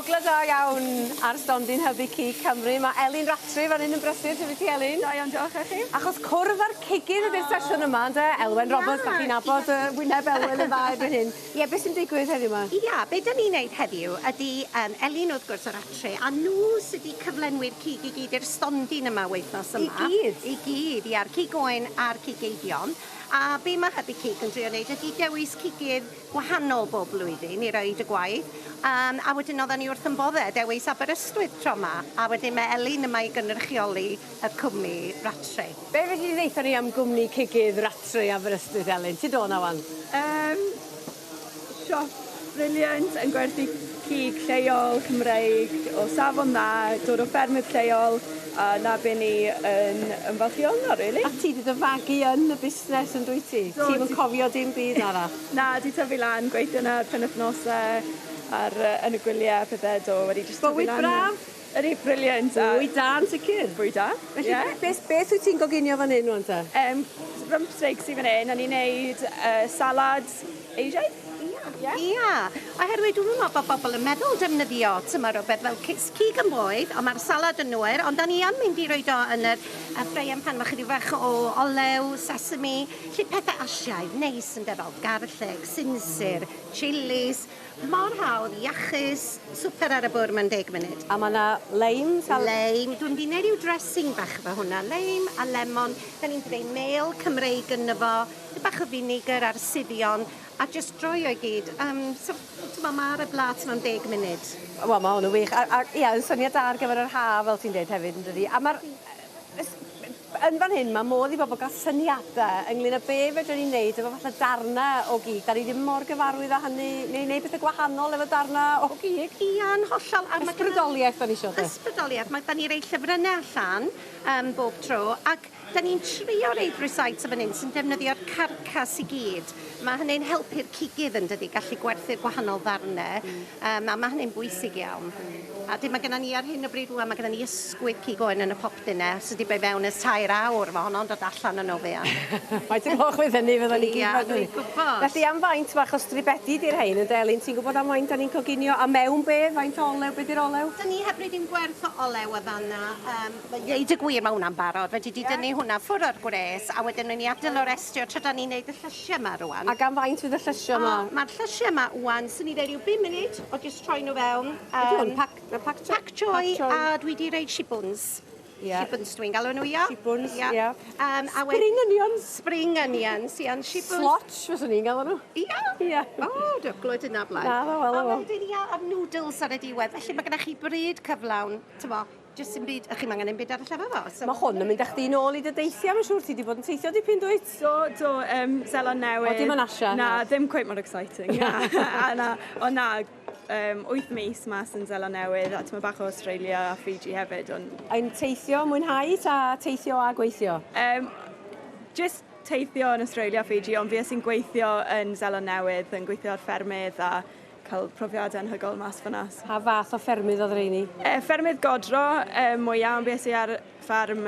Ogla da iawn ar stondin Hybu Cig Cymru. Mae Elin Ratri fan hyn yn brysur. Sut ti, Elin? Da iawn, diolch i chi. Achos cwrdd ar cigydd ydy'r sesiwn yma, ynde? Elwen Roberts, da chi'n nabod wyneb Elwen yn dda erbyn hyn. Ie, beth sy'n digwydd heddiw yma? Ia, be da ni'n neud heddiw ydy Elin wrth gwrs o'r atre, a nhw sydd wedi cyflenwi'r cig i gyd i'r stondin yma wythnos yma. I gyd? I gyd, ia'r cig oen a'r cig eidion. A be mae Hybu Cig yn trio wneud ydy dewis cigydd wahanol bob blwyddyn i roed y gwaith. A wedyn oedden ni wrth yn bodde dewis Aberystwyth tro yma. A wedyn mae Elin yma i gynrychioli y cwmni Ratri. Be fe ti ddeitha ni am gwmni cigydd Ratri Aberystwyth, Elin? Ti dod na wan? Siop briliant yn gwerthu cig lleol Cymreig o safon dda, dod o ffermydd lleol. A na be ni yn ymfalchio yno, really. A ti wedi dyfagu yn y busnes yn dwi ti? Ti'n yn cofio dim byd arall? Na, di tyfu lan, gweithio yna penwythnosau yn y gwyliau pethau do, wedi just tyfu lan. Bywyd braf? Ydy, briliant. Bwyd da yn sicr? Bwyd da, ie. Beth wyt ti'n goginio fan hyn, wan ta? Rump steaks i fan hyn, a ni'n neud salad Asiaidd. Ia, oherwydd dwi'n meddwl bod bobl yn meddwl defnyddio tyma rhywbeth fel cig yn boeth, ond mae'r salad yn nwyr, ond da ni yn mynd i roed o yn y ffreien pan mae chydig bach o olew, sesame, lle pethau asiaidd, neis yn defol, garlleg, sinsir, chilis, mor hawdd, iachus, swper ar y bwr mewn 10 munud. A mae yna leim? Leim, dwi'n di neud i'w dressing bach efo hwnna, leim a lemon, da ni'n gwneud mel Cymreig yn efo, bach o vinegar a'r syddion, a just droio i gyd. So, mae'r blat mewn 10 munud. Wel, mae hwn yn wych. Ia, yn syniad da ar gyfer yr haf, fel ti'n dweud hefyd, yn dydi. A mae'r... Yn fan hyn, mae modd i bobl gael syniadau ynglyn â be fedrwn ni'n neud efo falle darnau o gig. Da ni ddim mor gyfarwydd â hynny, neu neud pethau gwahanol efo darnau o gig. Ia'n hollol. Ysbrydoliaeth, da ni eisiau. Ysbrydoliaeth. Da ni rei llyfrynau allan bob tro, ac da ni'n trio reid rhywsait o fan hyn sy'n defnyddio'r carcas i gyd. Mae hynny'n helpu'r cigydd yn dydi, gallu gwerthu'r gwahanol ddarnau, a mae hynny'n bwysig iawn. A dim mae gennym ni ar hyn o bryd rwan, mae gennym ni ysgwydd cig oen yn y popdynau, sydd wedi bod fewn ys 2 awr, mae honno'n dod allan yn o fe. Mae ti'n gloch fydd hynny fydden ni gyd. Ia, dwi'n gwybod. Felly am faint bach o stribedi di'r hein yn Elin, ti'n gwybod am faint da ni'n coginio? A mewn be? Faint o olew? Be di'r olew? Da ni heb rydyn gwerth o olew o fanna. Ieid y gwir, mae hwnna'n barod. Fe di dynnu hwnna ffwrdd o'r gwres, a wedyn ni adael o'r estio tra da ni'n neud y llysiau yma rwan. Ac am faint fydd y llysiau yma? Mae'r llysiau yma rwan, sy'n ni ddeud yw 5 munud o jyst troi nhw fewn. Pac choy, a dwi di reid shibwns. Shibwns dwi'n galw nhw, ia. Shibwns, ia. Spring onions. Spring onions, ia'n shibwns. Slotch, fyswn ni'n galw nhw. Ia? Ia. O, dwi'n glwyd yna blaen. Na, ddo, wel, A wedyn ia, am noodles ar y diwedd. Felly mae gennych chi bryd cyflawn, tyfo. Jyst yn byd, ych chi'n angen yn byd ar y llefo fo. Mae hwn yn mynd â chdi nôl i dy deithio, mae'n siŵr ti wedi bod yn teithio dipyn dwyt? Do, Selon Newydd. O, dim yn Asia? Na, ddim quite more exciting. O na, 8 mis mas yn Selon Newydd, a ti'n bach o Australia a Fiji hefyd. A'n teithio, mwynhau, ta teithio a gweithio? Just teithio yn Australia a Fiji, ond fi sy'n gweithio yn Selon Newydd, yn gweithio ar ffermydd a cael profiadau anhygoel mas fyna. Pa fath o ffermydd oedd reini? Ffermydd godro, mwyaf yn beth sy'n ar ffarm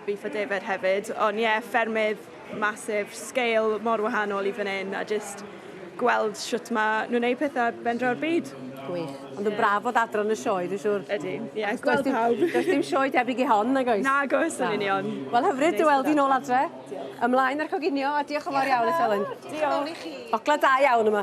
Beef a David hefyd, ond ffermydd masif, scale mor wahanol i fan hyn, a just gweld sut mae nhw'n neud pethau bendra'r byd. Gwych. Ond yn braf bod adran y sioe, dwi'n siŵr. Ydy, gweld pawb. Does dim sioe debyg i hon, nag oes? Na, goes yn union. Wel, hyfryd, dy weld i nôl adre. Ymlaen ar coginio, a diolch yn fawr iawn, Elin. Diolch. Ogla da iawn yma.